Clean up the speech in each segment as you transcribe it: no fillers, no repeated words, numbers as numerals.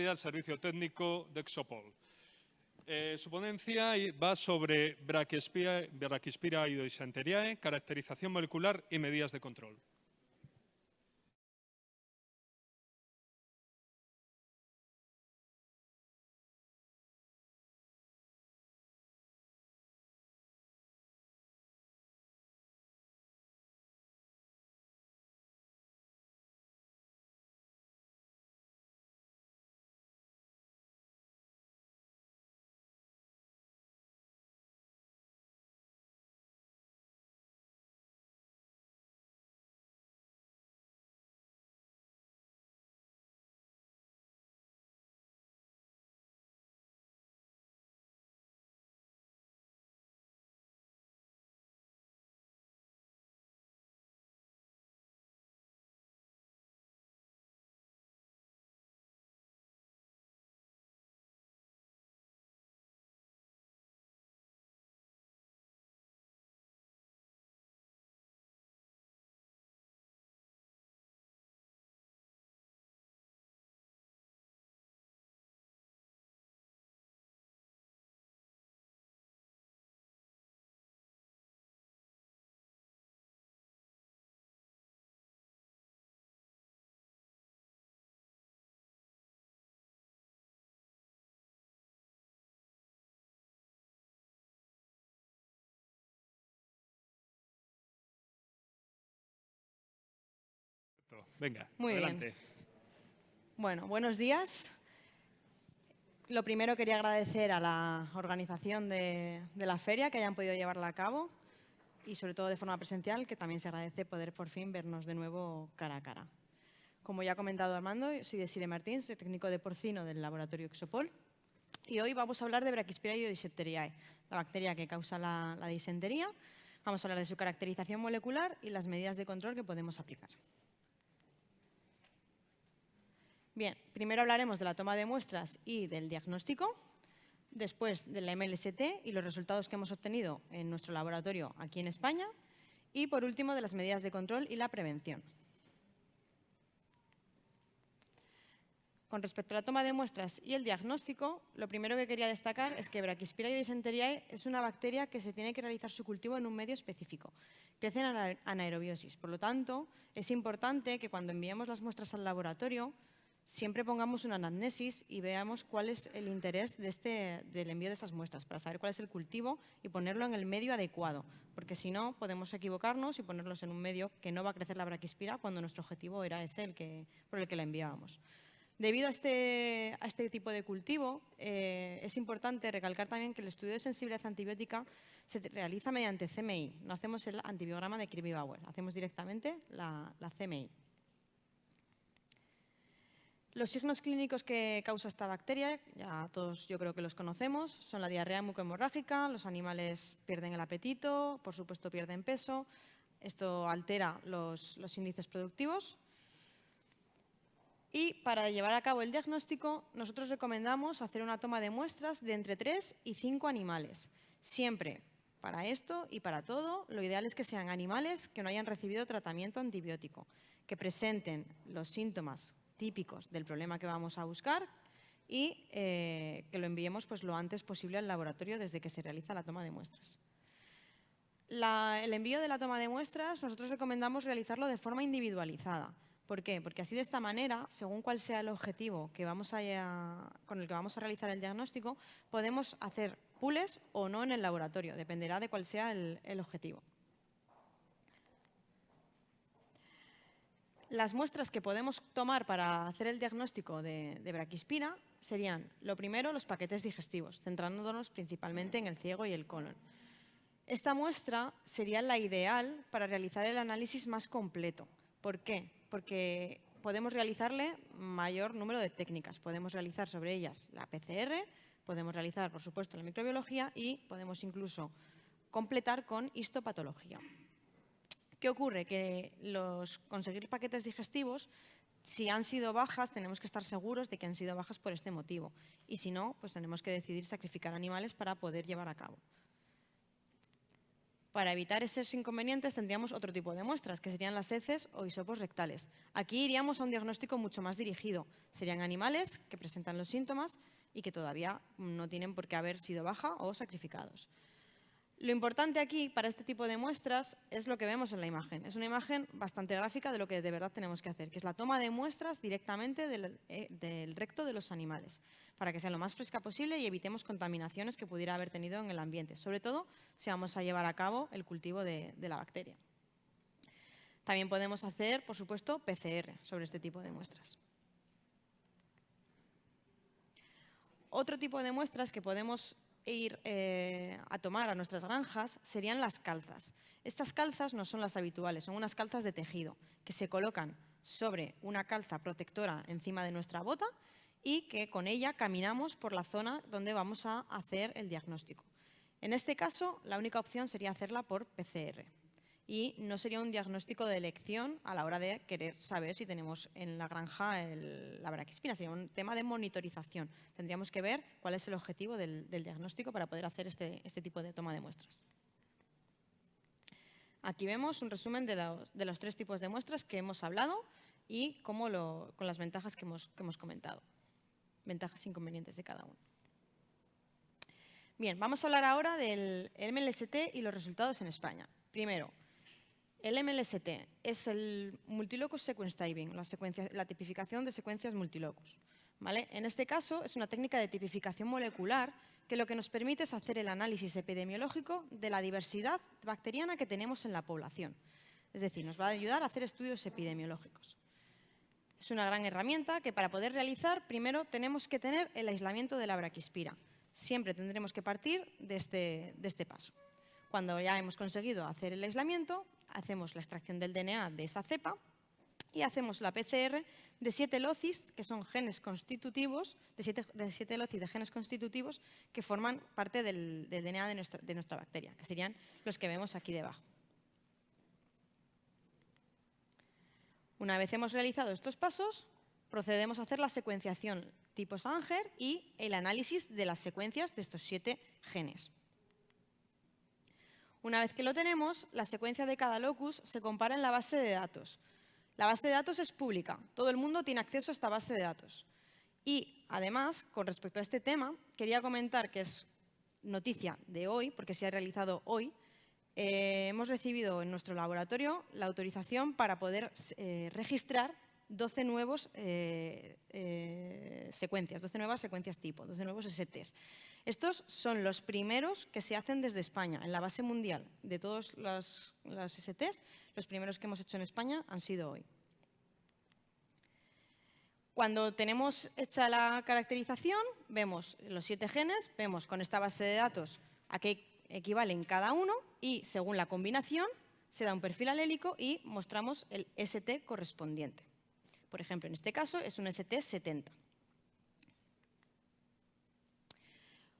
al servicio técnico de Exopol. Su ponencia va sobre Brachyspira iodissenteriae, caracterización molecular y medidas de control. Venga, muy adelante. Bien. Bueno, buenos días. Lo primero quería agradecer a la organización de la feria que hayan podido llevarla a cabo y sobre todo de forma presencial, que también se agradece poder por fin vernos de nuevo cara a cara. Como ya ha comentado Armando, soy Desiree Martín, soy técnico de porcino del laboratorio Exopol y hoy vamos a hablar de Brachyspira iodissenteriae, la bacteria que causa la disentería. Vamos a hablar de su caracterización molecular y las medidas de control que podemos aplicar. Bien, primero hablaremos de la toma de muestras y del diagnóstico, después de la MLST y los resultados que hemos obtenido en nuestro laboratorio aquí en España y, por último, de las medidas de control y la prevención. Con respecto a la toma de muestras y el diagnóstico, lo primero que quería destacar es que Brachyspira iodissenteriae es una bacteria que se tiene que realizar su cultivo en un medio específico. Crece en anaerobiosis, por lo tanto, es importante que cuando enviemos las muestras al laboratorio siempre pongamos una anamnesis y veamos cuál es el interés del envío de esas muestras, para saber cuál es el cultivo y ponerlo en el medio adecuado, porque si no podemos equivocarnos y ponerlos en un medio que no va a crecer la Brachyspira cuando nuestro objetivo era ese por el que la enviábamos. Debido a este tipo de cultivo, es importante recalcar también que el estudio de sensibilidad antibiótica se realiza mediante CMI. No hacemos el antibiograma de Kirby-Bauer, hacemos directamente la CMI. Los signos clínicos que causa esta bacteria, ya todos yo creo que los conocemos, son la diarrea mucohemorrágica, los animales pierden el apetito, por supuesto pierden peso, esto altera los índices productivos. Y para llevar a cabo el diagnóstico, nosotros recomendamos hacer una toma de muestras de entre 3 y 5 animales. Siempre, para esto y para todo, lo ideal es que sean animales que no hayan recibido tratamiento antibiótico, que presenten los síntomas típicos del problema que vamos a buscar y que lo enviemos pues, lo antes posible al laboratorio desde que se realiza la toma de muestras. El envío de la toma de muestras nosotros recomendamos realizarlo de forma individualizada. ¿Por qué? Porque así de esta manera, según cuál sea el objetivo con el que vamos a realizar el diagnóstico, podemos hacer pools o no en el laboratorio, dependerá de cuál sea el objetivo. Las muestras que podemos tomar para hacer el diagnóstico de Brachyspira serían, lo primero, los paquetes digestivos, centrándonos principalmente en el ciego y el colon. Esta muestra sería la ideal para realizar el análisis más completo. ¿Por qué? Porque podemos realizarle mayor número de técnicas. Podemos realizar sobre ellas la PCR, podemos realizar, por supuesto, la microbiología y podemos incluso completar con histopatología. ¿Qué ocurre? Que conseguir paquetes digestivos, si han sido bajas, tenemos que estar seguros de que han sido bajas por este motivo. Y si no, pues tenemos que decidir sacrificar animales para poder llevar a cabo. Para evitar esos inconvenientes tendríamos otro tipo de muestras, que serían las heces o hisopos rectales. Aquí iríamos a un diagnóstico mucho más dirigido. Serían animales que presentan los síntomas y que todavía no tienen por qué haber sido baja o sacrificados. Lo importante aquí para este tipo de muestras es lo que vemos en la imagen. Es una imagen bastante gráfica de lo que de verdad tenemos que hacer, que es la toma de muestras directamente del recto de los animales, para que sea lo más fresca posible y evitemos contaminaciones que pudiera haber tenido en el ambiente, sobre todo si vamos a llevar a cabo el cultivo de la bacteria. También podemos hacer, por supuesto, PCR sobre este tipo de muestras. Otro tipo de muestras que podemos ir a tomar a nuestras granjas serían las calzas. Estas calzas no son las habituales, son unas calzas de tejido que se colocan sobre una calza protectora encima de nuestra bota y que con ella caminamos por la zona donde vamos a hacer el diagnóstico. En este caso, la única opción sería hacerla por PCR. Y no sería un diagnóstico de elección a la hora de querer saber si tenemos en la granja la braquispina. Sería un tema de monitorización. Tendríamos que ver cuál es el objetivo del diagnóstico para poder hacer este tipo de toma de muestras. Aquí vemos un resumen de los 3 tipos de muestras que hemos hablado y con las ventajas que hemos comentado. Ventajas e inconvenientes de cada uno. Bien, vamos a hablar ahora del MLST y los resultados en España. Primero, el MLST es el Multilocus Sequence Typing, la tipificación de secuencias multilocus. ¿Vale? En este caso, es una técnica de tipificación molecular que lo que nos permite es hacer el análisis epidemiológico de la diversidad bacteriana que tenemos en la población. Es decir, nos va a ayudar a hacer estudios epidemiológicos. Es una gran herramienta que para poder realizar, primero tenemos que tener el aislamiento de la braquispira. Siempre tendremos que partir de este paso. Cuando ya hemos conseguido hacer el aislamiento, hacemos la extracción del DNA de esa cepa y hacemos la PCR de 7 locis, que son genes constitutivos, de 7 locis de genes constitutivos que forman parte del DNA de nuestra bacteria, que serían los que vemos aquí debajo. Una vez hemos realizado estos pasos, procedemos a hacer la secuenciación tipo Sanger y el análisis de las secuencias de estos 7 genes. Una vez que lo tenemos, la secuencia de cada locus se compara en la base de datos. La base de datos es pública, todo el mundo tiene acceso a esta base de datos. Y, además, con respecto a este tema, quería comentar que es noticia de hoy, porque se ha realizado hoy, hemos recibido en nuestro laboratorio la autorización para poder registrar 12 nuevas secuencias tipo, 12 nuevos STs. Estos son los primeros que se hacen desde España, en la base mundial de todos los STs, los primeros que hemos hecho en España han sido hoy. Cuando tenemos hecha la caracterización, vemos los 7 genes, vemos con esta base de datos a qué equivalen cada uno y según la combinación se da un perfil alélico y mostramos el ST correspondiente. Por ejemplo, en este caso es un ST70.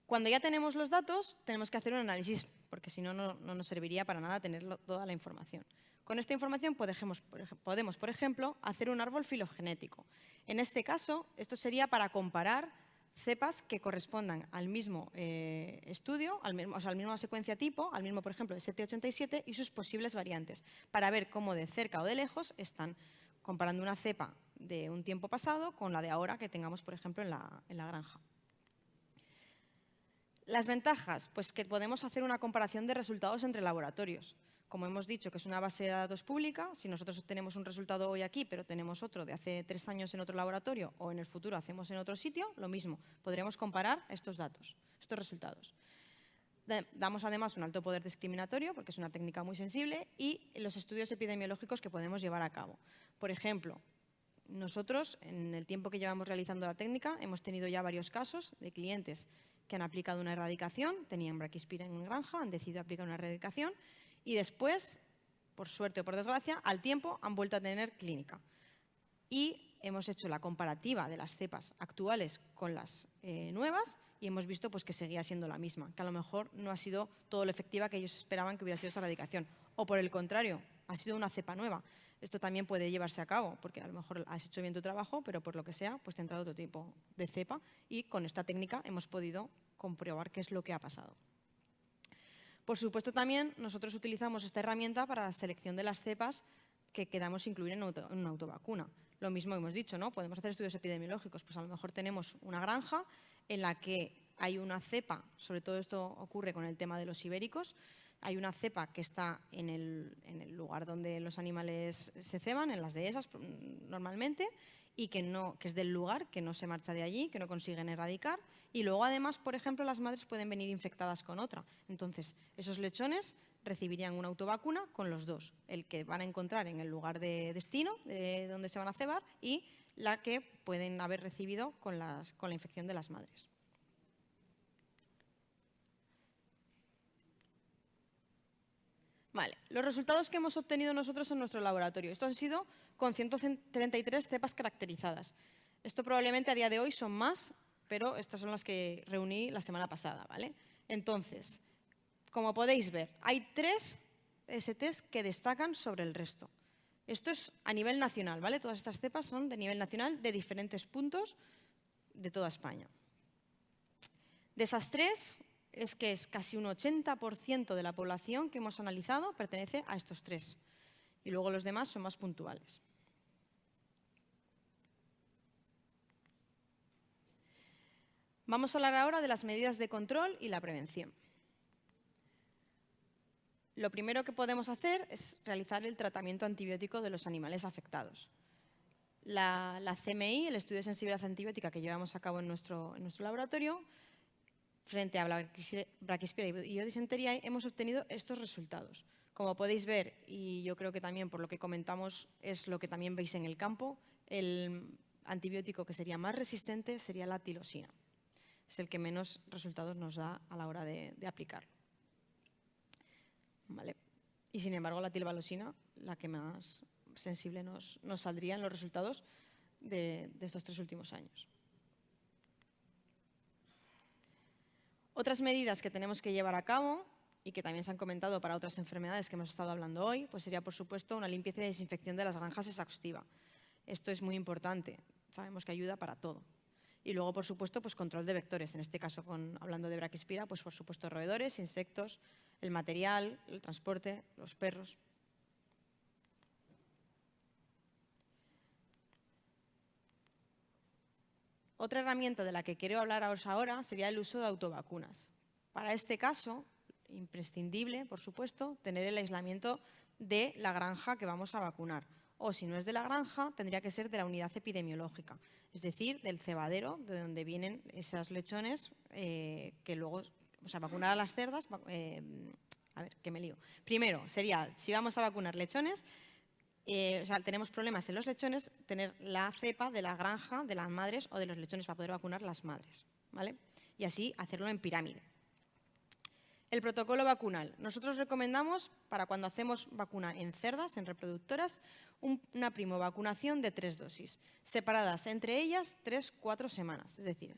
Cuando ya tenemos los datos, tenemos que hacer un análisis, porque si no, no nos serviría para nada tener toda la información. Con esta información podemos, por ejemplo, hacer un árbol filogenético. En este caso, esto sería para comparar cepas que correspondan al mismo estudio, a la misma secuencia tipo, al mismo, por ejemplo, ST87 y sus posibles variantes, para ver cómo de cerca o de lejos están comparando una cepa de un tiempo pasado con la de ahora que tengamos, por ejemplo, en la granja. Las ventajas, pues que podemos hacer una comparación de resultados entre laboratorios. Como hemos dicho, que es una base de datos pública, si nosotros tenemos un resultado hoy aquí, pero tenemos otro de hace 3 años en otro laboratorio o en el futuro hacemos en otro sitio, lo mismo, podremos comparar estos datos, estos resultados. Damos además un alto poder discriminatorio, porque es una técnica muy sensible, y los estudios epidemiológicos que podemos llevar a cabo. Por ejemplo, nosotros, en el tiempo que llevamos realizando la técnica, hemos tenido ya varios casos de clientes que han aplicado una erradicación, tenían braquispira en granja, han decidido aplicar una erradicación y después, por suerte o por desgracia, al tiempo han vuelto a tener clínica. Y hemos hecho la comparativa de las cepas actuales con las nuevas y hemos visto pues, que seguía siendo la misma, que a lo mejor no ha sido todo lo efectiva que ellos esperaban que hubiera sido esa erradicación. O por el contrario, ha sido una cepa nueva. Esto también puede llevarse a cabo, porque a lo mejor has hecho bien tu trabajo, pero por lo que sea, pues te ha entrado otro tipo de cepa y con esta técnica hemos podido comprobar qué es lo que ha pasado. Por supuesto, también nosotros utilizamos esta herramienta para la selección de las cepas que queramos incluir en una autovacuna. Lo mismo hemos dicho, ¿no? Podemos hacer estudios epidemiológicos. Pues a lo mejor tenemos una granja en la que hay una cepa, sobre todo esto ocurre con el tema de los ibéricos, hay una cepa que está en el lugar donde los animales se ceban, en las dehesas normalmente, y que es del lugar, que no se marcha de allí, que no consiguen erradicar. Y luego, además, por ejemplo, las madres pueden venir infectadas con otra. Entonces, esos lechones recibirían una autovacuna con los dos, el que van a encontrar en el lugar de destino, de donde se van a cebar, y la que pueden haber recibido con la infección de las madres. Vale, los resultados que hemos obtenido nosotros en nuestro laboratorio. Esto han sido con 133 cepas caracterizadas. Esto probablemente a día de hoy son más, pero estas son las que reuní la semana pasada, ¿vale? Entonces, como podéis ver, hay 3 STs que destacan sobre el resto. Esto es a nivel nacional, ¿vale? Todas estas cepas son de nivel nacional de diferentes puntos de toda España. De esas 3, es que es casi un 80% de la población que hemos analizado pertenece a estos 3. Y luego los demás son más puntuales. Vamos a hablar ahora de las medidas de control y la prevención. Lo primero que podemos hacer es realizar el tratamiento antibiótico de los animales afectados. La CMI, el estudio de sensibilidad antibiótica que llevamos a cabo en nuestro laboratorio, frente a Brachyspira y Disenteriae, hemos obtenido estos resultados. Como podéis ver, y yo creo que también por lo que comentamos es lo que también veis en el campo, el antibiótico que sería más resistente sería la tilosina. Es el que menos resultados nos da a la hora de aplicarlo. ¿Vale? Y sin embargo, la tilvalosina, la que más sensible nos saldría en los resultados de estos 3 últimos años. Otras medidas que tenemos que llevar a cabo y que también se han comentado para otras enfermedades que hemos estado hablando hoy, pues sería, por supuesto, una limpieza y desinfección de las granjas exhaustiva. Esto es muy importante, sabemos que ayuda para todo. Y luego, por supuesto, pues control de vectores. En este caso, hablando de Brachyspira, pues por supuesto roedores, insectos, el material, el transporte, los perros. Otra herramienta de la que quiero hablaros ahora sería el uso de autovacunas. Para este caso, imprescindible, por supuesto, tener el aislamiento de la granja que vamos a vacunar. O si no es de la granja, tendría que ser de la unidad epidemiológica, es decir, del cebadero, de donde vienen esos lechones que luego, o sea, vacunar a las cerdas. A ver, que me lío. Primero, sería, si vamos a vacunar lechones, o sea, tenemos problemas en los lechones, tener la cepa de la granja, de las madres o de los lechones para poder vacunar las madres, ¿vale? Y así hacerlo en pirámide. El protocolo vacunal. Nosotros recomendamos, para cuando hacemos vacuna en cerdas, en reproductoras, una primovacunación de 3 dosis, separadas entre ellas 3-4 semanas. Es decir,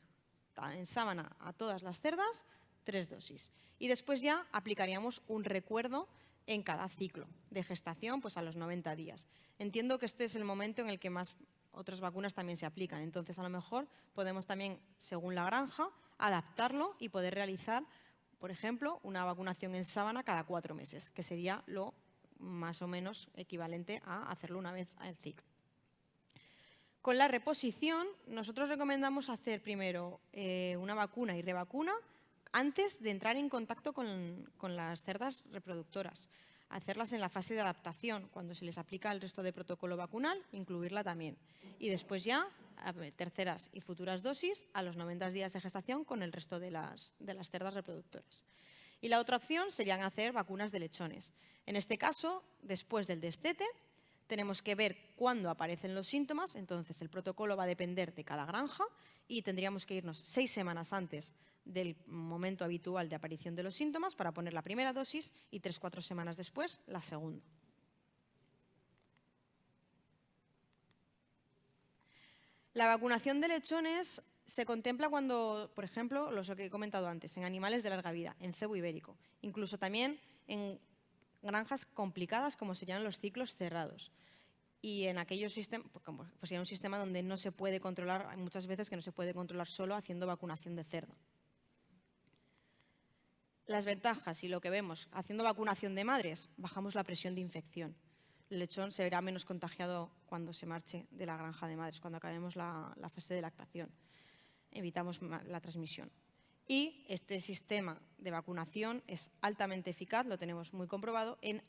en sábana a todas las cerdas, 3 dosis. Y después ya aplicaríamos un recuerdo en cada ciclo de gestación, pues a los 90 días. Entiendo que este es el momento en el que más otras vacunas también se aplican. Entonces, a lo mejor podemos también, según la granja, adaptarlo y poder realizar, por ejemplo, una vacunación en sábana cada 4 meses, que sería lo más o menos equivalente a hacerlo una vez al ciclo. Con la reposición, nosotros recomendamos hacer primero una vacuna y revacuna antes de entrar en contacto con las cerdas reproductoras. Hacerlas en la fase de adaptación, cuando se les aplica el resto de protocolo vacunal, incluirla también. Y después ya, terceras y futuras dosis, a los 90 días de gestación con el resto de las cerdas reproductoras. Y la otra opción serían hacer vacunas de lechones. En este caso, después del destete, tenemos que ver cuándo aparecen los síntomas, entonces el protocolo va a depender de cada granja y tendríamos que irnos 6 semanas antes del momento habitual de aparición de los síntomas para poner la primera dosis y 3-4 semanas después la segunda. La vacunación de lechones se contempla cuando, por ejemplo, lo que he comentado antes, en animales de larga vida, en cebo ibérico, incluso también en granjas complicadas como serían los ciclos cerrados. Y en aquellos sistemas, pues en un sistema donde no se puede controlar, hay muchas veces que no se puede controlar solo haciendo vacunación de cerdo. Las ventajas y lo que vemos, haciendo vacunación de madres, bajamos la presión de infección. El lechón se verá menos contagiado cuando se marche de la granja de madres, cuando acabemos la fase de lactación. Evitamos la transmisión. Y este sistema de vacunación es altamente eficaz, lo tenemos muy comprobado, en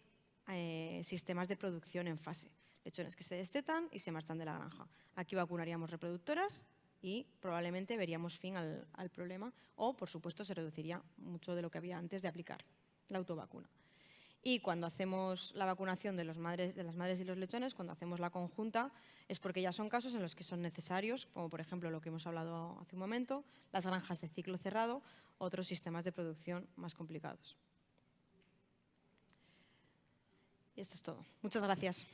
sistemas de producción en fase. Lechones que se destetan y se marchan de la granja. Aquí vacunaríamos reproductoras y probablemente veríamos fin al problema o, por supuesto, se reduciría mucho de lo que había antes de aplicar la autovacuna. Y cuando hacemos la vacunación de las madres y los lechones, cuando hacemos la conjunta, es porque ya son casos en los que son necesarios, como por ejemplo lo que hemos hablado hace un momento, las granjas de ciclo cerrado, otros sistemas de producción más complicados. Y esto es todo. Muchas gracias.